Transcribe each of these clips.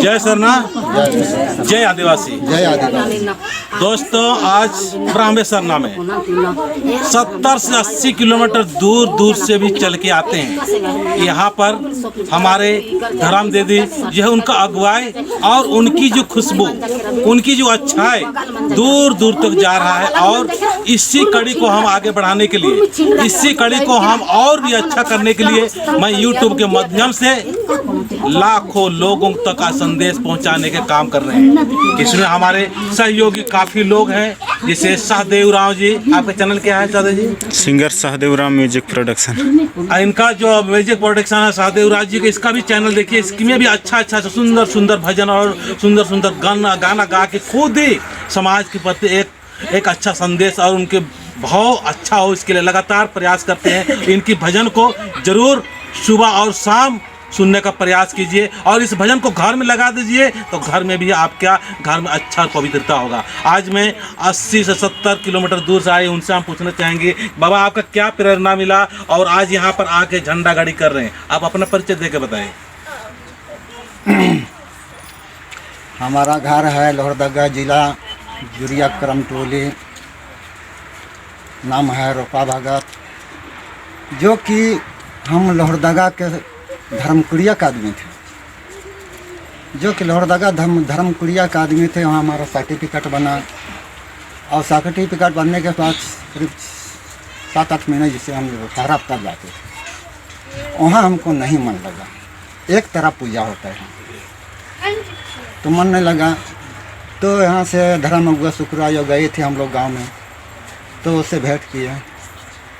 जय सरना, जय आदिवासी। जय आदिवासी। दोस्तों, आज ब्राह्मण सरना में 70 से 80 किलोमीटर दूर दूर से भी चल के आते हैं। यहाँ पर हमारे धर्म दीदी, यह उनका अगुवाई और उनकी जो खुशबू, उनकी जो अच्छाई दूर दूर तक जा रहा है। और इसी कड़ी को हम आगे बढ़ाने के लिए, इसी कड़ी को हम और भी अच्छा करने के लिए मैं YouTube के माध्यम से लाखों लोगों तक का संदेश पहुंचाने के काम कर रहे हैं। इसमें हमारे सहयोगी काफी लोग हैं, जैसे सहदेव राव जी। आपका चैनल क्या है Sahdev ji? Singer Sahdev Rao music production. इनका जो म्यूजिक प्रोडक्शन है सहदेव राव जी का, इसका भी चैनल देखिए। इसमें भी अच्छा सुंदर सुंदर भजन और सुंदर सुंदर गाना गा के खुद ही समाज के प्रति एक अच्छा संदेश और उनके भाव अच्छा हो, इसके लिए लगातार प्रयास करते हैं। इनकी भजन को जरूर सुबह और शाम सुनने का प्रयास कीजिए और इस भजन को घर में लगा दीजिए, तो घर में भी आपका घर में अच्छा पवित्रता होगा। आज मैं 80 से 70 किलोमीटर दूर से आए, उनसे हम पूछना चाहेंगे, बाबा आपका क्या प्रेरणा मिला और आज यहाँ पर आके झंडा गाड़ी कर रहे हैं? आप अपना परिचय दे के बताएं। हमारा घर है लोहरदगा, जिला जुरिया करम टोली, नाम है रूपा भगत। जो कि हम लोहरदगा के धर्मकुड़िया का आदमी थे, जो कि लोहरदगा धर्मकुड़िया का आदमी थे। वहाँ हमारा सर्टिफिकेट बना और सर्टिफिकेट बनने के बाद करीब 7-8 महीने जिससे हम सारा तब जाते थे, वहाँ हमको नहीं मन लगा। एक तरह पूजा होता है तो मन नहीं लगा, तो यहाँ से धर्म अगुआ शुक्रायो गए थे हम लोग गांव में, तो उससे भेंट किए,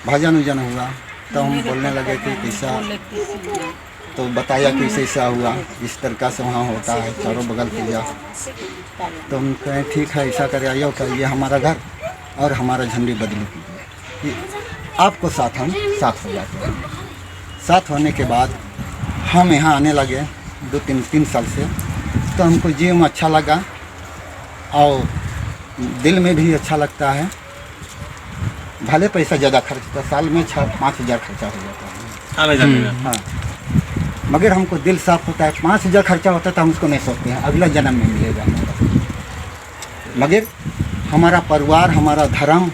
भजन उजन हुआ, तो हम बोलने लगे कि कैसा, तो बताया कि ऐसा हुआ, इस तरीक़ा से वहाँ होता है चारों बगल पूजा। तो हम कहें ठीक है, ऐसा करे आइए, कहिए हमारा घर और हमारा झंडी बदली कीजिए कि आपको साथ हम साथ हो जाते हैं। साथ होने के बाद हम यहाँ आने लगे 2-3 साल से, तो हमको जी में अच्छा लगा और दिल में भी अच्छा लगता है। भले पैसा ज़्यादा खर्च होता है, साल में 5 हज़ार खर्चा हो जाता है। हाँ, मगर हमको दिल साफ होता है। 5 हज़ार खर्चा होता है तो हम उसको नहीं सोचते हैं अगला जन्म में मिलेगा। मगर हमारा परिवार, हमारा धर्म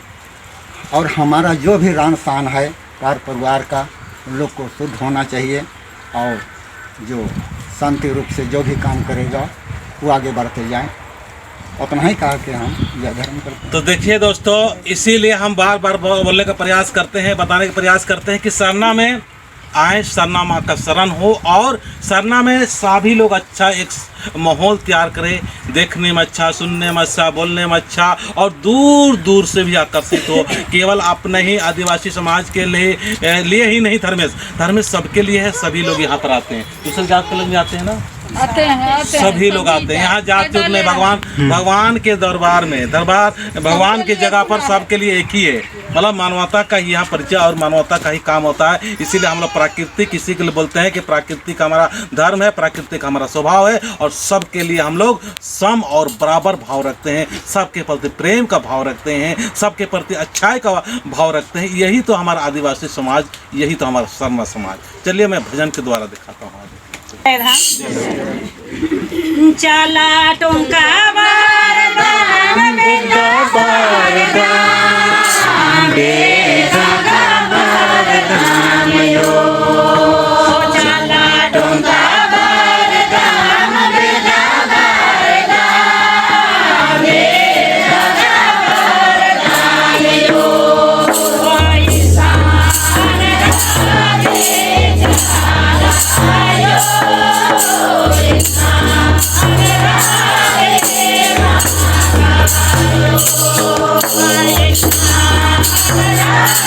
और हमारा जो भी रान शान है परिवार का, उन लोग को शुद्ध होना चाहिए और जो शांति रूप से जो भी काम करेगा वो आगे बढ़ते जाएं। उतना ही कहा कि हम यह धर्म करते हैं। तो देखिए दोस्तों, इसीलिए हम बार बार बोलने का प्रयास करते हैं, बताने का प्रयास करते हैं कि सरना में आए, सरना माँ का शरण हो और सरना में सभी लोग अच्छा एक माहौल तैयार करें, देखने में अच्छा, सुनने में अच्छा, बोलने में अच्छा और दूर दूर से भी आकर्षित हो। केवल अपने ही आदिवासी समाज के लिए ही नहीं, धर्मेश सबके लिए है। सभी लोग यहाँ पर आते हैं, दूसरे जात के लोग भी आते हैं ना, सभी लोग आते हैं यहाँ। जात जुत में भगवान के दरबार में, भगवान की जगह पर सबके लिए एक ही है। मतलब मानवता का ही यहाँ परिचय और मानवता का ही काम होता है। इसीलिए हम लोग प्राकृतिक इसी के लिए बोलते हैं कि प्राकृतिक हमारा धर्म है, प्राकृतिक हमारा स्वभाव है और सबके लिए हम लोग सम और बराबर भाव रखते हैं, सबके प्रति प्रेम का भाव रखते हैं, सबके प्रति अच्छाई का भाव रखते हैं। यही तो हमारा आदिवासी समाज, यही तो हमारा सरना समाज। चलिए मैं भजन के द्वारा दिखाता हूँ। चला टोंका बारदान बेटा बारदान बेटा बारदान यो, चला टोंका बारदान बेटा बारदान बेटा बारदान यो, पैसा रे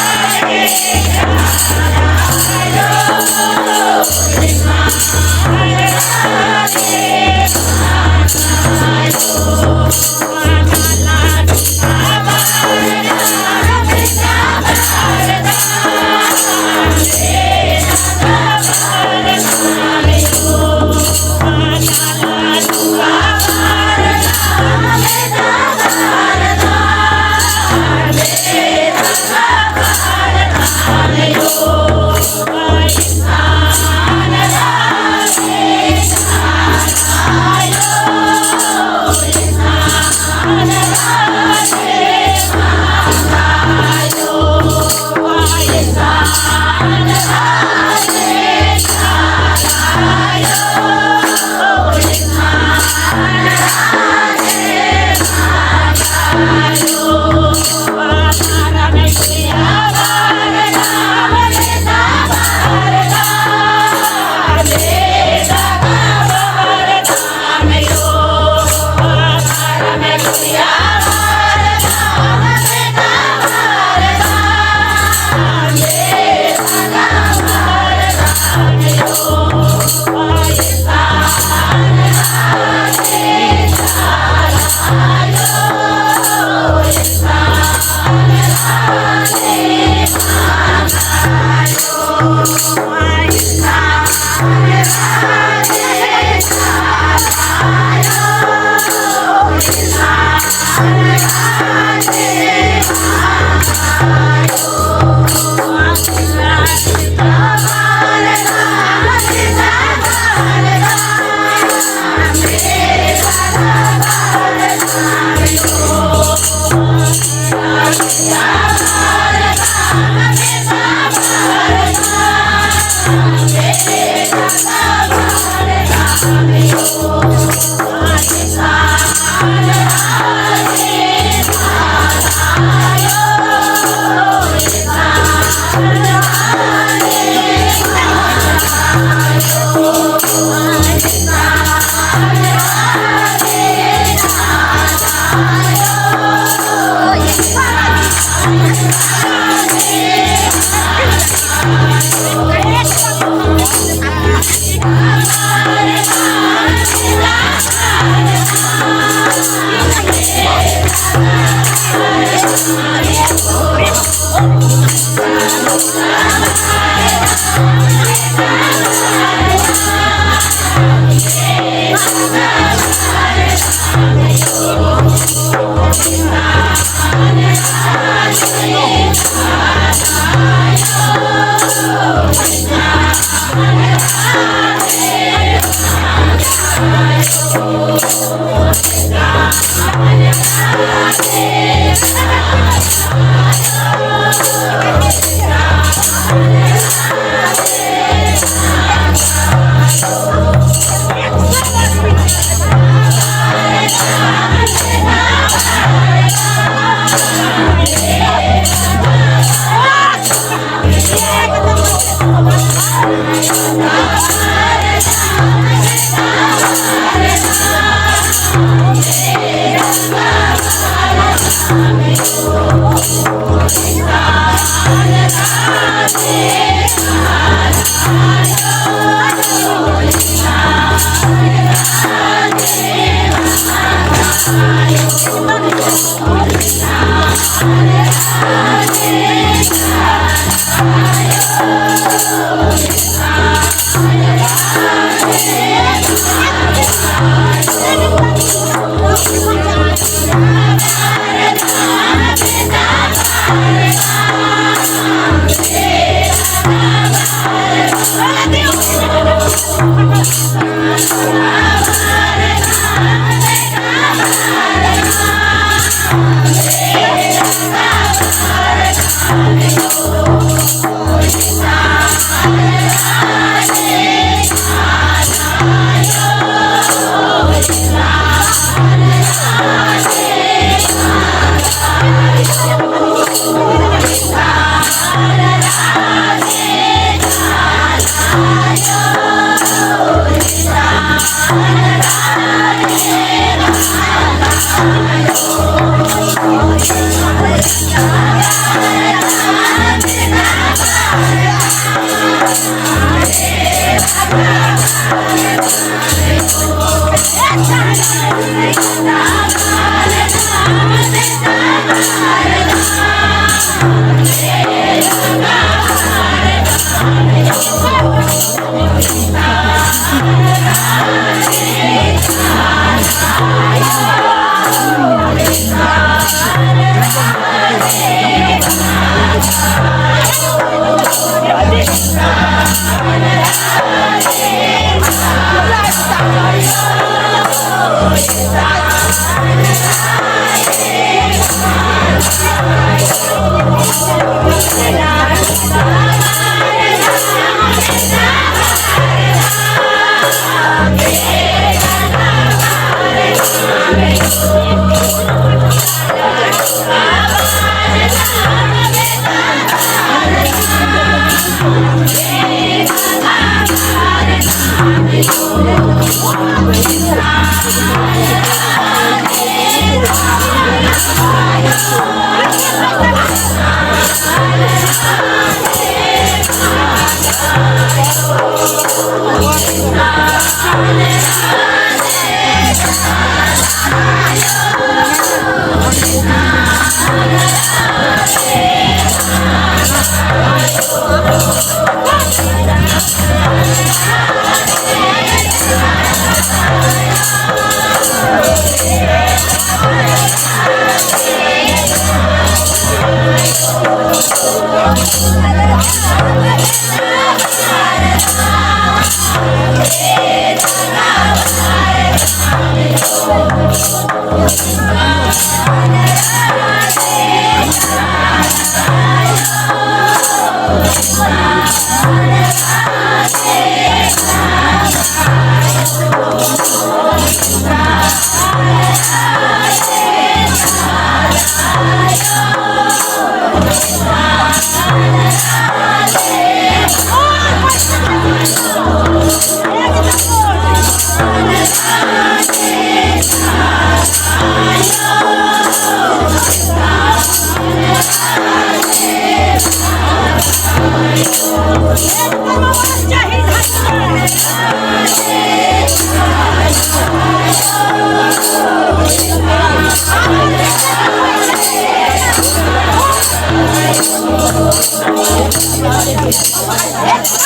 Yes.